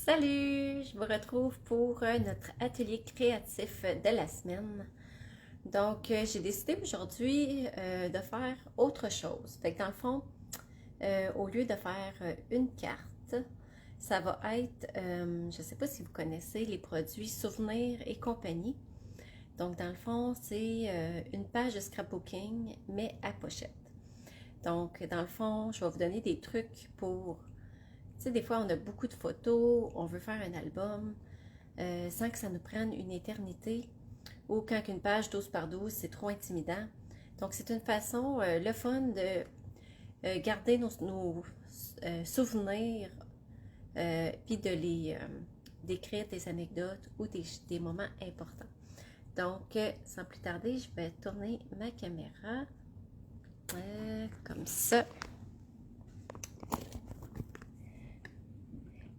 Salut! Je vous retrouve pour notre atelier créatif de la semaine. Donc, j'ai décidé aujourd'hui de faire autre chose. Fait que dans le fond, au lieu de faire une carte, ça va être, je ne sais pas si vous connaissez les produits Souvenirs et compagnie. Donc, dans le fond, c'est une page de scrapbooking, mais à pochette. Donc, dans le fond, je vais vous donner des trucs pour. Tu sais, des fois, on a beaucoup de photos, on veut faire un album sans que ça nous prenne une éternité ou quand une page 12 par 12, c'est trop intimidant. Donc, c'est une façon, le fun de garder nos souvenirs puis de les d'écrire des anecdotes ou des moments importants. Donc, sans plus tarder, je vais tourner ma caméra comme ça.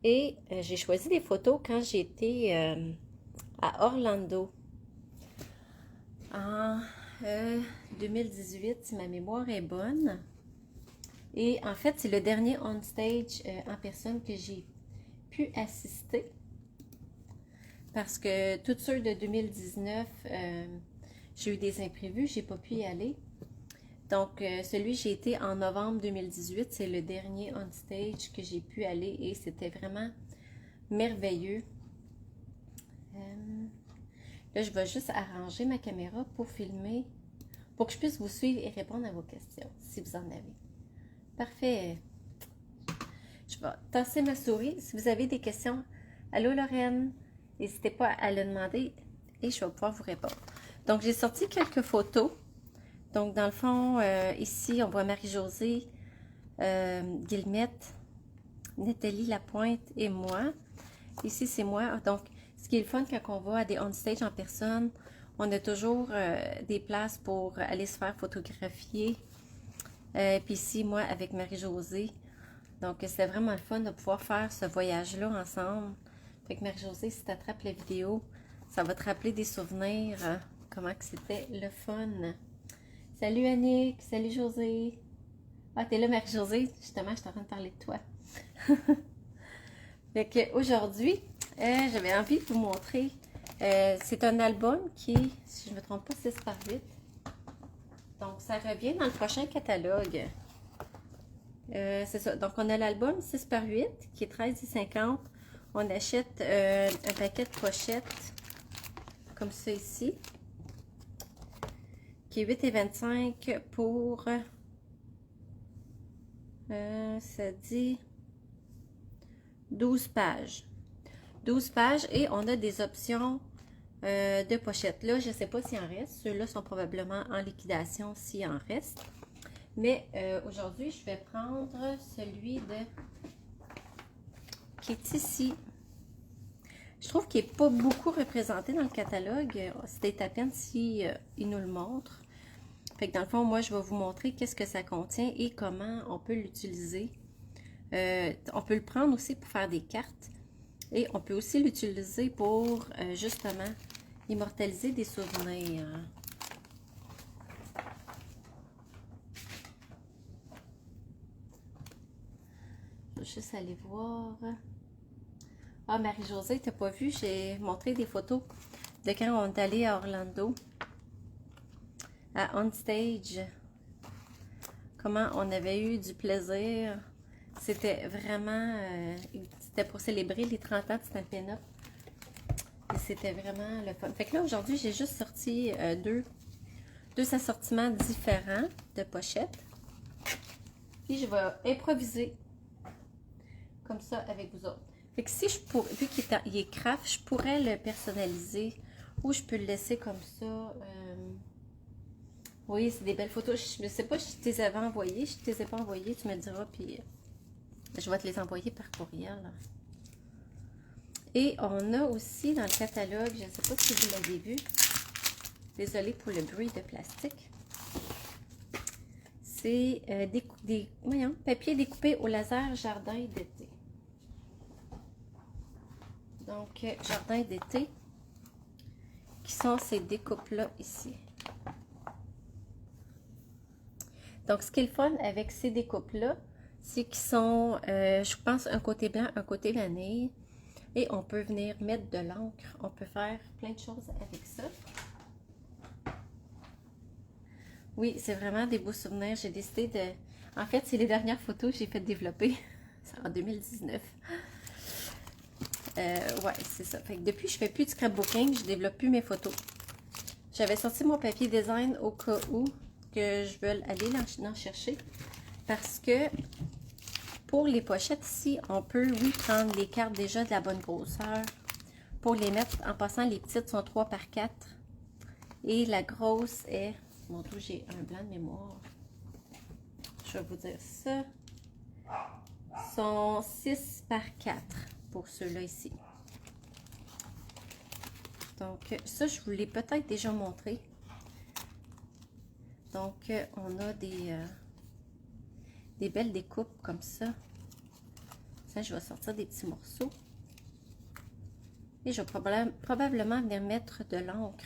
Et j'ai choisi des photos quand j'étais à Orlando en 2018, si ma mémoire est bonne. Et en fait, c'est le dernier on-stage en personne que j'ai pu assister. Parce que tous ceux de 2019, j'ai eu des imprévus, j'ai pas pu y aller. Donc, celui j'ai été en novembre 2018, c'est le dernier on-stage que j'ai pu aller et c'était vraiment merveilleux. Là, je vais juste arranger ma caméra pour filmer, pour que je puisse vous suivre et répondre à vos questions, si vous en avez. Parfait. Je vais tasser ma souris. Si vous avez des questions, allô Lorraine, n'hésitez pas à le demander et je vais pouvoir vous répondre. Donc, j'ai sorti quelques photos. Donc, dans le fond, ici, on voit Marie-Josée, Guillemette, Nathalie Lapointe et moi. Ici, c'est moi. Donc, ce qui est le fun quand on va à des on-stage en personne, on a toujours des places pour aller se faire photographier. Puis ici, moi, avec Marie-Josée. Donc, c'était vraiment le fun de pouvoir faire ce voyage-là ensemble. Fait que Marie-Josée, si tu attrapes la vidéo, ça va te rappeler des souvenirs, comment que c'était le fun. Salut Annick, salut Josée. Ah, t'es là Marie-Josée, justement, je suis en train de parler de toi. Fait qu'aujourd'hui, j'avais envie de vous montrer, c'est un album qui est, si je ne me trompe pas, 6 par 8. Donc, ça revient dans le prochain catalogue. C'est ça. Donc, on a l'album 6 par 8 qui est 13,50. On achète un paquet de pochettes comme ça ici, qui est 8,25 pour, ça dit 12 pages. 12 pages et on a des options de pochettes. Là, je ne sais pas s'il en reste. Ceux-là sont probablement en liquidation s'il en reste. Mais aujourd'hui, je vais prendre celui qui est ici. Je trouve qu'il n'est pas beaucoup représenté dans le catalogue. C'était à peine si il nous le montre. Fait que dans le fond, moi, je vais vous montrer qu'est-ce que ça contient et comment on peut l'utiliser. On peut le prendre aussi pour faire des cartes. Et on peut aussi l'utiliser pour, justement, immortaliser des souvenirs. Je vais juste aller voir. Ah, Marie-Josée, t'as pas vu? J'ai montré des photos de quand on est allé à Orlando, à On Stage. Comment on avait eu du plaisir. C'était vraiment... c'était pour célébrer les 30 ans de Stampin' Up. Et c'était vraiment le fun. Fait que là, aujourd'hui, j'ai juste sorti deux assortiments différents de pochettes. Puis je vais improviser comme ça avec vous autres. Fait que si je pourrais, vu qu'il est craft, je pourrais le personnaliser ou je peux le laisser comme ça. Oui, c'est des belles photos. Je ne sais pas si je te les avais envoyées. Si je ne te les ai pas envoyées, tu me diras, puis je vais te les envoyer par courriel. Et on a aussi dans le catalogue, je ne sais pas si vous l'avez vu, désolée pour le bruit de plastique, c'est des papiers découpés au laser jardin d'été. Donc, jardin d'été, qui sont ces découpes-là ici. Donc, ce qui est le fun avec ces découpes-là, c'est qu'ils sont, je pense, un côté blanc, un côté vanille. Et on peut venir mettre de l'encre. On peut faire plein de choses avec ça. Oui, c'est vraiment des beaux souvenirs. J'ai décidé de... En fait, c'est les dernières photos que j'ai fait développer. C'est en 2019. Ouais, c'est ça. Fait que depuis, je fais plus de scrapbooking. Je développe plus mes photos. J'avais sorti mon papier design au cas où que je veux aller l'en chercher. Parce que pour les pochettes ici, on peut, oui, prendre les cartes déjà de la bonne grosseur. Pour les mettre, en passant, les petites sont 3 par 4. Et la grosse est... Mon Dieu, j'ai un blanc de mémoire. Je vais vous dire ça. Sont 6 par 4 pour ceux-là ici. Donc, ça, je vous l'ai peut-être déjà montré. Donc, on a des belles découpes comme ça. Ça, je vais sortir des petits morceaux. Et je vais probablement venir mettre de l'encre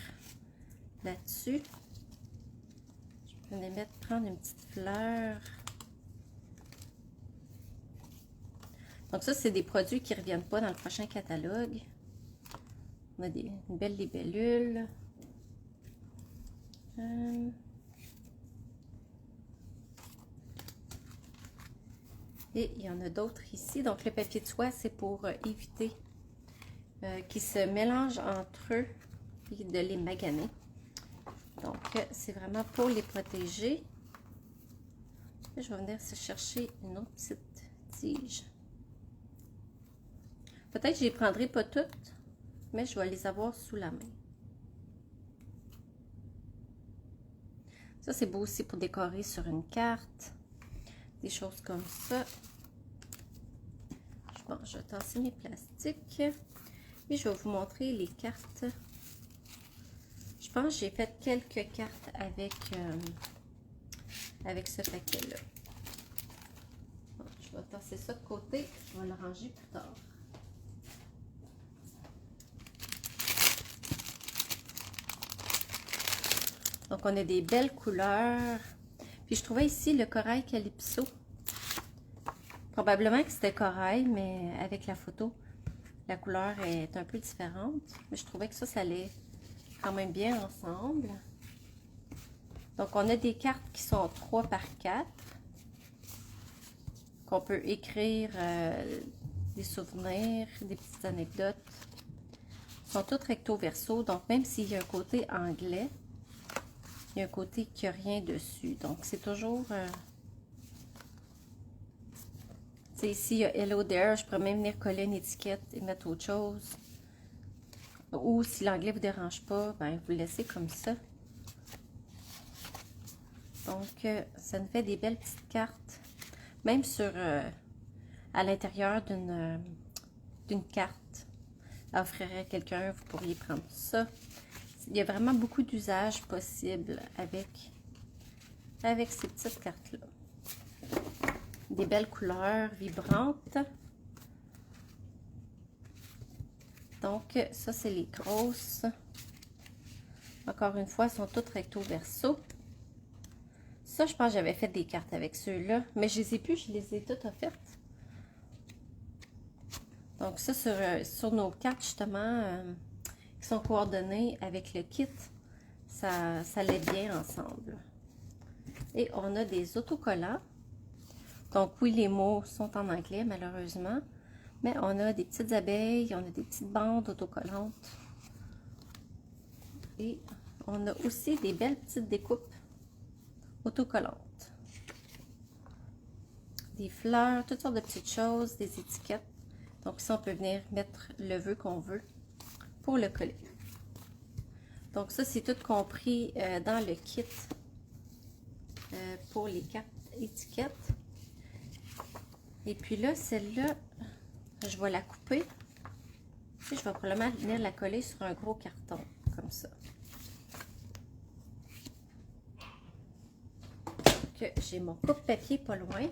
là-dessus. Je vais venir prendre une petite fleur. Donc ça, c'est des produits qui ne reviennent pas dans le prochain catalogue. On a une belle libellule. Et il y en a d'autres ici. Donc le papier de soie, c'est pour éviter qu'ils se mélangent entre eux et de les maganer. Donc c'est vraiment pour les protéger. Et je vais venir chercher une autre petite tige. Peut-être que je ne les prendrai pas toutes, mais je vais les avoir sous la main. Ça, c'est beau aussi pour décorer sur une carte. Des choses comme ça. Bon, je vais tasser mes plastiques. Et je vais vous montrer les cartes. Je pense que j'ai fait quelques cartes avec ce paquet-là. Bon, je vais tasser ça de côté. Je vais le ranger plus tard. Donc, on a des belles couleurs. Puis, je trouvais ici le corail Calypso. Probablement que c'était corail, mais avec la photo, la couleur est un peu différente. Mais je trouvais que ça allait quand même bien ensemble. Donc, on a des cartes qui sont 3 par 4. Qu'on peut écrire des souvenirs, des petites anecdotes. Ils sont toutes recto verso. Donc, même s'il y a un côté anglais, il y a un côté qui n'a rien dessus. Donc, c'est toujours... ici, il y a Hello There. Je pourrais même venir coller une étiquette et mettre autre chose. Ou si l'anglais ne vous dérange pas, ben, vous le laissez comme ça. Donc, ça nous fait des belles petites cartes. Même sur... à l'intérieur d'une carte, offrirait à quelqu'un, vous pourriez prendre ça. Il y a vraiment beaucoup d'usages possibles avec ces petites cartes-là. Des belles couleurs vibrantes. Donc, ça, c'est les grosses. Encore une fois, elles sont toutes recto verso. Ça, je pense que j'avais fait des cartes avec ceux-là, mais je les ai plus, je les ai toutes offertes. Donc, ça, sur nos cartes, justement, qui sont coordonnées avec le kit, ça allait bien ensemble. Et on a des autocollants. Donc, oui, les mots sont en anglais, malheureusement. Mais on a des petites abeilles, on a des petites bandes autocollantes. Et on a aussi des belles petites découpes autocollantes. Des fleurs, toutes sortes de petites choses, des étiquettes. Donc, ça, on peut venir mettre le vœu qu'on veut pour le coller. Donc, ça, c'est tout compris dans le kit pour les cartes étiquettes. Et puis là, celle-là, je vais la couper. Et je vais probablement venir la coller sur un gros carton, comme ça. J'ai mon coupe-papier pas loin.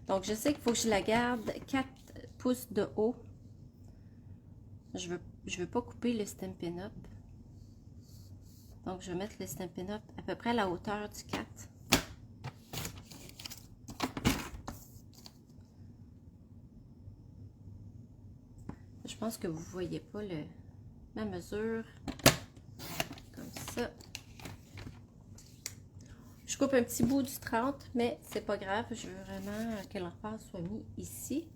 Donc, je sais qu'il faut que je la garde 4 pouces de haut. Je veux pas couper le Stampin' Up. Donc, je vais mettre le Stampin' Up à peu près à la hauteur du 4. Je pense que vous ne voyez pas ma mesure. Comme ça. Je coupe un petit bout du 30, mais c'est pas grave. Je veux vraiment que le repère soit mis ici.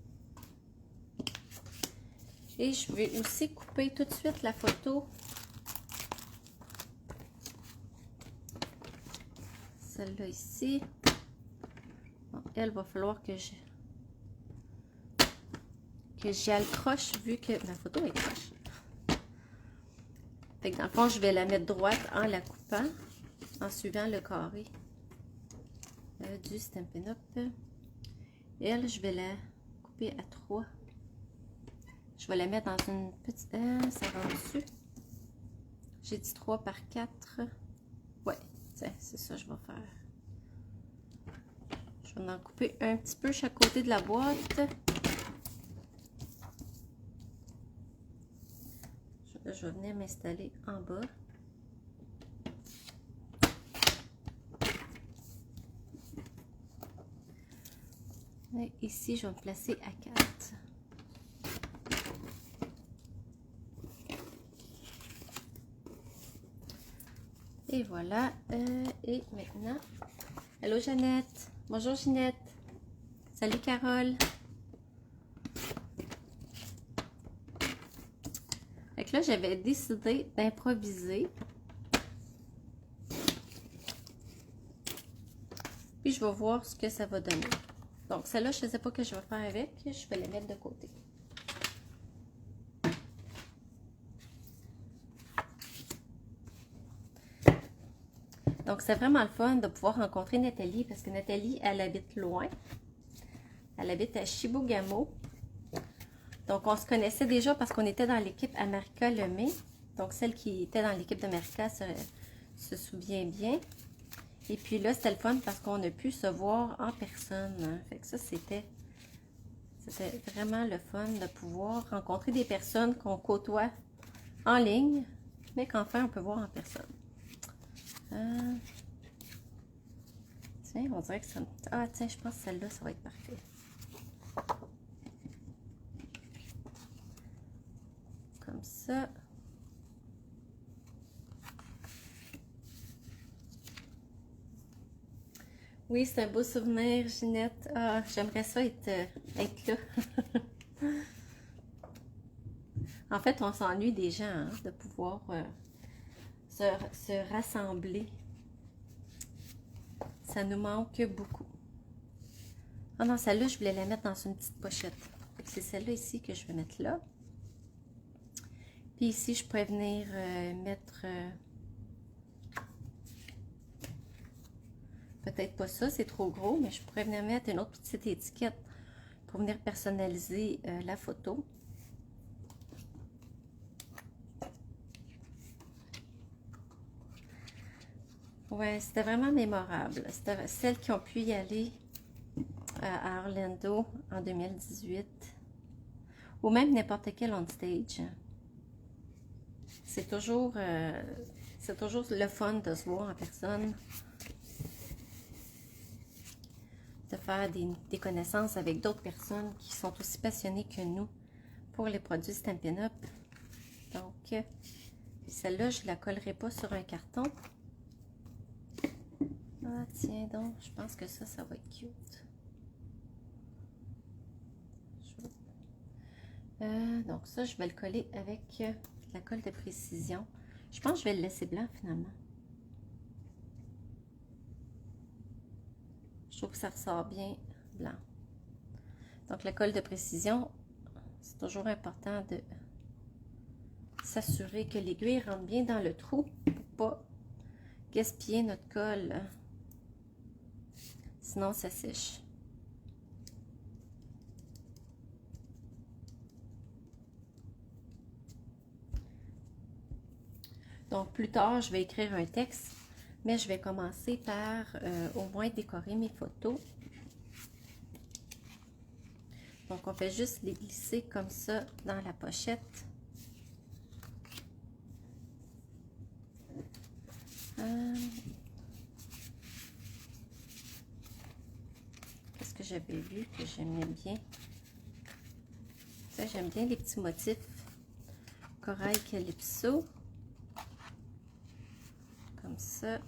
Et je vais aussi couper tout de suite la photo. Celle-là ici. Bon, elle va falloir que j'y accroche vu que la photo est croche. Fait que dans le fond, je vais la mettre droite en la coupant, en suivant le carré du Stampin' Up. Elle, je vais la couper à 3. Je vais la mettre dans une petite... ça va dessus. J'ai dit 3 par 4. Ouais, c'est ça que je vais faire. Je vais en couper un petit peu chaque côté de la boîte. Je vais venir m'installer en bas. Et ici, je vais me placer à 4. Et voilà. Et maintenant, allô Jeannette. Bonjour Ginette. Salut Carole. Fait que là, j'avais décidé d'improviser. Puis je vais voir ce que ça va donner. Donc celle-là, je ne sais pas ce que je vais faire avec. Je vais la mettre de côté. Donc c'est vraiment le fun de pouvoir rencontrer Nathalie parce que Nathalie, elle habite loin. Elle habite à Chibougamau. Donc on se connaissait déjà parce qu'on était dans l'équipe America Lemay. Donc celle qui était dans l'équipe d'America se souvient bien. Et puis là, c'était le fun parce qu'on a pu se voir en personne. Hein. Fait que ça, c'était vraiment le fun de pouvoir rencontrer des personnes qu'on côtoie en ligne, mais qu'enfin, on peut voir en personne. Tiens, on dirait que ça... Ah, tiens, je pense que celle-là, ça va être parfait. Comme ça. Oui, c'est un beau souvenir, Ginette. Ah, j'aimerais ça être là. En fait, on s'ennuie des gens, hein, de pouvoir se rassembler. Ça nous manque beaucoup. Ah non, celle-là, je voulais la mettre dans une petite pochette. C'est celle-là ici que je vais mettre là. Puis ici, je pourrais venir mettre... peut-être pas ça, c'est trop gros, mais je pourrais venir mettre une autre petite étiquette pour venir personnaliser la photo. Ouais, c'était vraiment mémorable. C'était celles qui ont pu y aller à Orlando en 2018. Ou même n'importe quel on stage. C'est toujours le fun de se voir en personne. De faire des connaissances avec d'autres personnes qui sont aussi passionnées que nous pour les produits Stampin' Up. Donc, celle-là, je ne la collerai pas sur un carton. Ah, tiens donc, je pense que ça va être cute. Donc ça, je vais le coller avec la colle de précision. Je pense que je vais le laisser blanc finalement. Je trouve que ça ressort bien blanc. Donc la colle de précision, c'est toujours important de s'assurer que l'aiguille rentre bien dans le trou pour pas gaspiller notre colle. Sinon, ça sèche. Donc, plus tard, je vais écrire un texte, mais je vais commencer par au moins décorer mes photos. Donc, on fait juste les glisser comme ça dans la pochette. Qu'est-ce que j'avais vu que j'aimais bien? Ça, j'aime bien les petits motifs corail calypso. Comme ça.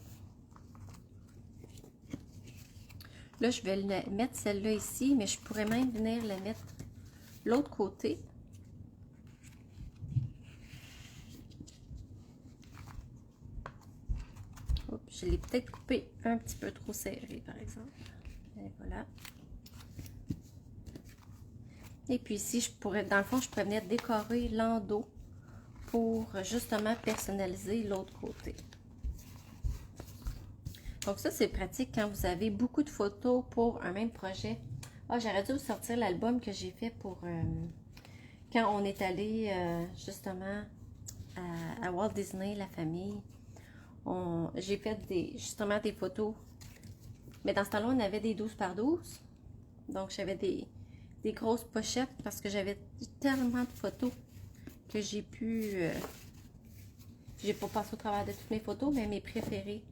Là, je vais mettre celle-là ici, mais je pourrais même venir la mettre l'autre côté. Oups, je l'ai peut-être coupé un petit peu trop serré, par exemple. Et voilà. Et puis ici, je pourrais, dans le fond, je pourrais venir décorer l'endos pour justement personnaliser l'autre côté. Donc ça, c'est pratique quand vous avez beaucoup de photos pour un même projet. Ah, j'aurais dû vous sortir l'album que j'ai fait pour quand on est allé justement à Walt Disney, la famille. J'ai fait justement des photos. Mais dans ce temps-là, on avait des 12 par 12. Donc j'avais des grosses pochettes parce que j'avais tellement de photos que j'ai pu... j'ai pas passé au travers de toutes mes photos, mais mes préférées.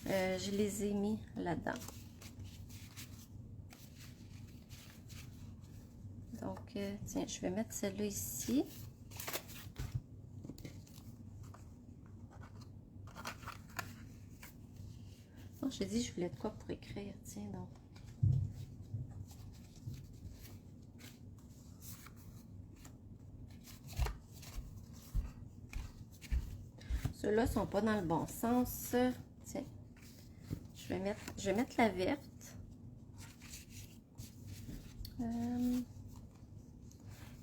Je les ai mis là-dedans. Donc, tiens, je vais mettre celle-là ici. Non, j'ai dit, je voulais de quoi pour écrire. Tiens, donc. Ceux-là ne sont pas dans le bon sens. Tiens. Je vais mettre la verte.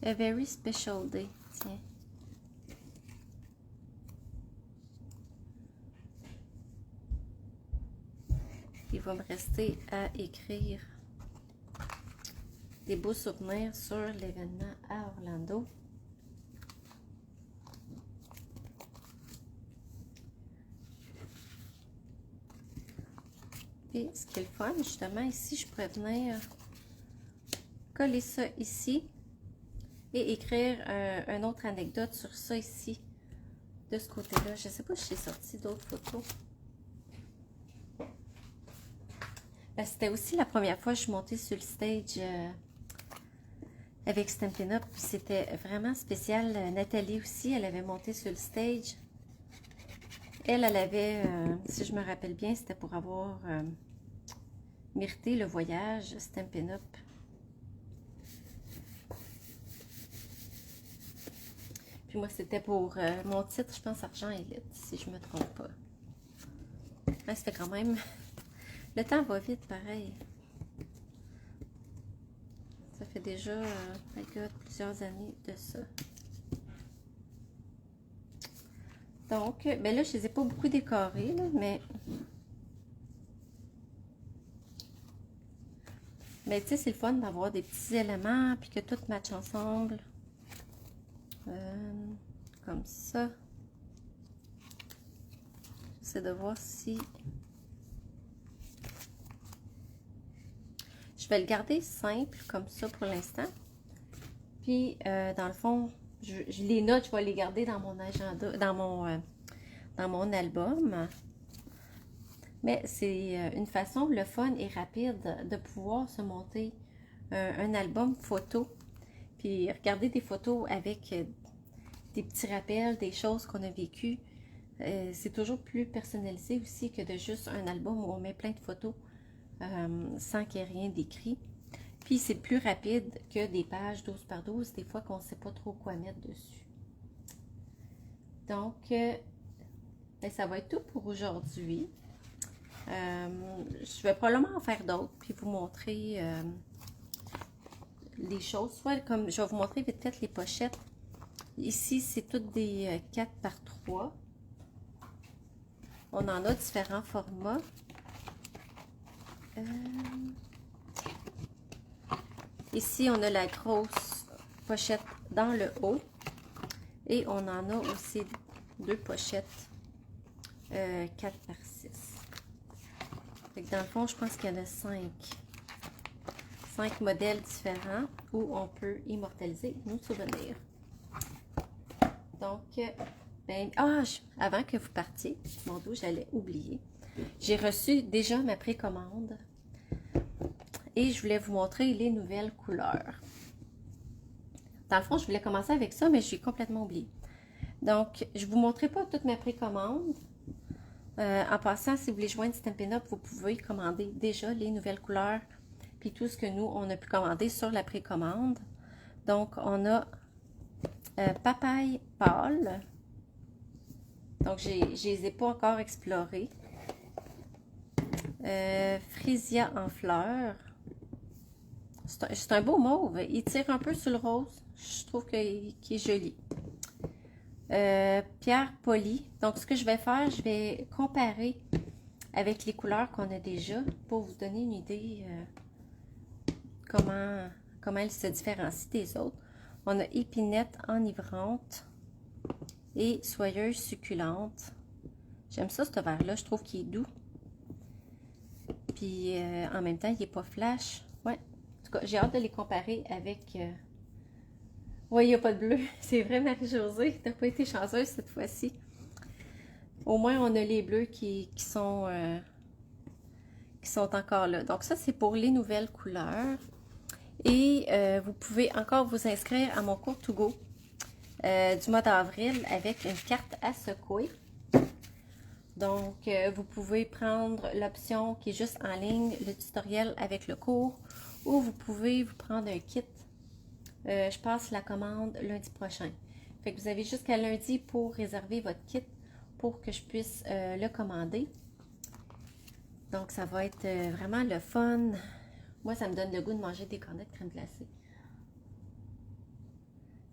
A very special day. Tiens. Il va me rester à écrire des beaux souvenirs sur l'événement à Orlando. Et ce qui est le fun, justement, ici, je pourrais venir coller ça ici et écrire une autre anecdote sur ça ici, de ce côté-là. Je ne sais pas si j'ai sorti d'autres photos. C'était aussi la première fois que je suis montée sur le stage avec Stampin' Up. C'était vraiment spécial. Nathalie aussi, elle avait monté sur le stage. Elle avait, si je me rappelle bien, c'était pour avoir mérité le voyage Stampin' Up. Puis moi, c'était pour mon titre, je pense, Argent Élite, si je me trompe pas. Ouais, ça fait quand même... Le temps va vite, pareil. Ça fait déjà plusieurs années de ça. Donc, ben là, je ne les ai pas beaucoup décorés, là, mais tu sais, c'est le fun d'avoir des petits éléments, puis que tout matche ensemble. Comme ça. J'essaie de voir si... Je vais le garder simple, comme ça, pour l'instant. Puis, dans le fond, les notes, je vais les garder dans mon agenda, dans mon album. Mais c'est une façon, le fun et rapide de pouvoir se monter un album photo. Puis, regarder des photos avec des petits rappels, des choses qu'on a vécues. C'est toujours plus personnalisé aussi que de juste un album où on met plein de photos sans qu'il y ait rien d'écrit. Puis c'est plus rapide que des pages 12 par 12, des fois qu'on ne sait pas trop quoi mettre dessus. Donc, ben, ça va être tout pour aujourd'hui. Je vais probablement en faire d'autres, puis vous montrer les choses. Soit comme je vais vous montrer vite fait les pochettes. Ici, c'est toutes des 4 par 3. On en a différents formats. Ici, on a la grosse pochette dans le haut. Et on en a aussi deux pochettes 4 par 6. Fait que dans le fond, je pense qu'il y en a 5 modèles différents où on peut immortaliser nos souvenirs. Donc, ben, avant que vous partiez, mon dos, j'allais oublier. J'ai reçu déjà ma précommande et je voulais vous montrer les nouvelles couleurs. Dans le fond, je voulais commencer avec ça, mais je suis complètement oubliée. Donc, je ne vous montrerai pas toutes mes précommandes. En passant, si vous voulez joindre Stampin' Up, vous pouvez commander déjà les nouvelles couleurs puis tout ce que nous, on a pu commander sur la précommande. Donc, on a papaye pâle. Donc, je ne les ai pas encore explorés. Frisia en fleurs. C'est un beau mauve. Il tire un peu sur le rose. Je trouve qu'il est joli. Pierre polie. Donc, ce que je vais faire, je vais comparer avec les couleurs qu'on a déjà pour vous donner une idée comment elles se différencient des autres. On a épinette enivrante et soyeuse succulente. J'aime ça, ce vert-là. Je trouve qu'il est doux. Puis, en même temps, il n'est pas flash. Ouais. En tout cas, j'ai hâte de les comparer avec... Oui, il n'y a pas de bleu. C'est vrai, Marie-Josée. Tu n'as pas été chanceuse cette fois-ci. Au moins, on a les bleus qui sont encore là. Donc, ça, c'est pour les nouvelles couleurs. Et vous pouvez encore vous inscrire à mon cours To Go du mois d'avril avec une carte à secouer. Donc, vous pouvez prendre l'option qui est juste en ligne, le tutoriel avec le cours, ou vous pouvez vous prendre un kit. Je passe la commande lundi prochain. Fait que vous avez jusqu'à lundi pour réserver votre kit pour que je puisse le commander. Donc, ça va être vraiment le fun. Moi, ça me donne le goût de manger des cornets de crème glacée.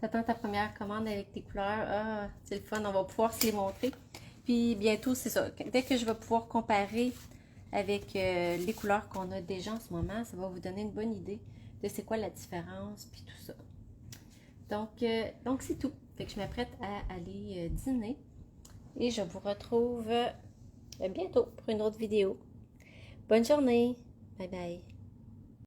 T'attends ta première commande avec tes couleurs. Ah, c'est le fun, on va pouvoir se les montrer. Puis bientôt, c'est ça. Dès que je vais pouvoir comparer avec les couleurs qu'on a déjà en ce moment, ça va vous donner une bonne idée de c'est quoi la différence, puis tout ça. Donc c'est tout. Fait que je m'apprête à aller dîner. Et je vous retrouve bientôt pour une autre vidéo. Bonne journée. Bye bye.